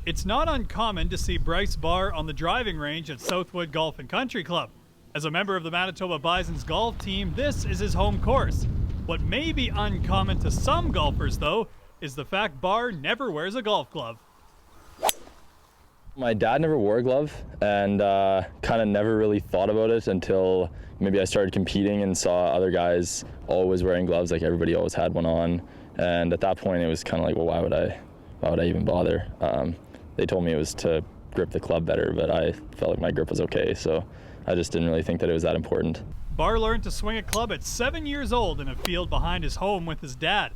It's not uncommon to see Bryce Barr on the driving range at Southwood Golf and Country Club. As a member of the Manitoba Bisons golf team, this is his home course. What may be uncommon to some golfers, though, is the fact Barr never wears a golf glove. My dad never wore a glove, and kind of never really thought about it until maybe I started competing and saw other guys always wearing gloves, like everybody always had one on. And at that point, it was kind of like, well, why would I even bother? They told me it was to grip the club better, but I felt like my grip was okay, so I just didn't really think that it was that important. Barr learned to swing a club at 7 years old in a field behind his home with his dad.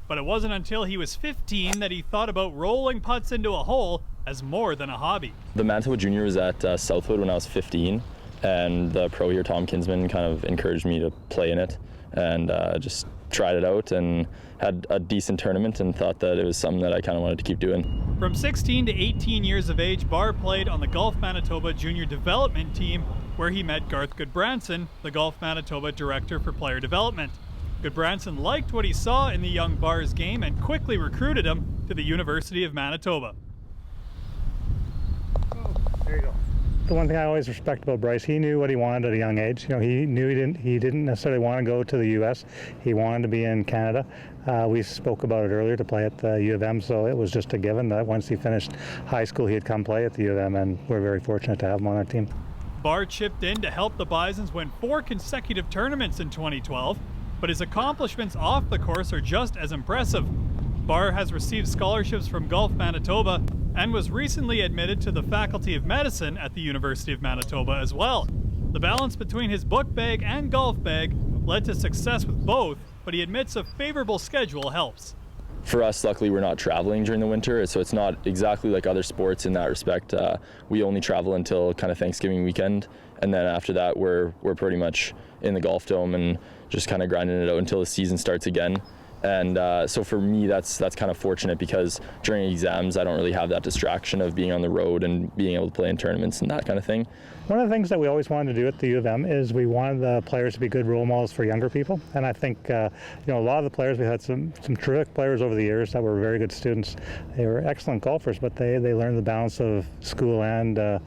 But it wasn't until he was 15 that he thought about rolling putts into a hole as more than a hobby. The Manitoba Junior was at Southwood when I was 15, and the pro here, Tom Kinsman, kind of encouraged me to play in it, and just tried it out and had a decent tournament and thought that it was something that I kind of wanted to keep doing. From 16 to 18 years of age, Barr played on the Golf Manitoba Junior Development Team, where he met Garth Goodbranson, the Golf Manitoba Director for Player Development. Goodbranson liked what he saw in the young Barr's game and quickly recruited him to the University of Manitoba. Oh, there you go. The one thing I always respect about Bryce, he knew what he wanted at a young age. You know, he knew he didn't necessarily want to go to the U.S. He wanted to be in Canada. We spoke about it earlier, to play at the U of M, so it was just a given that once he finished high school, he'd come play at the U of M, and we're very fortunate to have him on our team. Barr chipped in to help the Bisons win 4 consecutive tournaments in 2012, but his accomplishments off the course are just as impressive. Barr has received scholarships from Golf Manitoba and was recently admitted to the Faculty of Medicine at the University of Manitoba as well. The balance between his book bag and golf bag led to success with both, but he admits a favorable schedule helps. For us, luckily, we're not traveling during the winter, so it's not exactly like other sports in that respect. We only travel until kind of Thanksgiving weekend, and then after that, we're pretty much in the golf dome and just kind of grinding it out until the season starts again. And so for me, that's kind of fortunate, because during exams, I don't really have that distraction of being on the road and being able to play in tournaments and that kind of thing. One of the things that we always wanted to do at the U of M is we wanted the players to be good role models for younger people. And I think, a lot of the players, we had some terrific players over the years that were very good students. They were excellent golfers, but they learned the balance of school and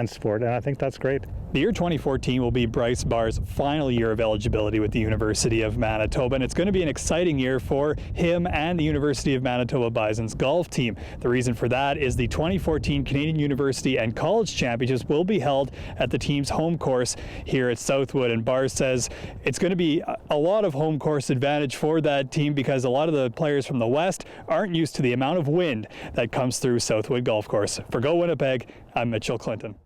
sport, and I think that's great. The year 2014 will be Bryce Barr's final year of eligibility with the University of Manitoba, and it's going to be an exciting year for him and the University of Manitoba Bisons golf team. The reason for that is the 2014 Canadian University and College Championships will be held at the team's home course here at Southwood, and Barr says it's going to be a lot of home course advantage for that team, because a lot of the players from the West aren't used to the amount of wind that comes through Southwood Golf Course. For Go Winnipeg, I'm Mitchell Clinton.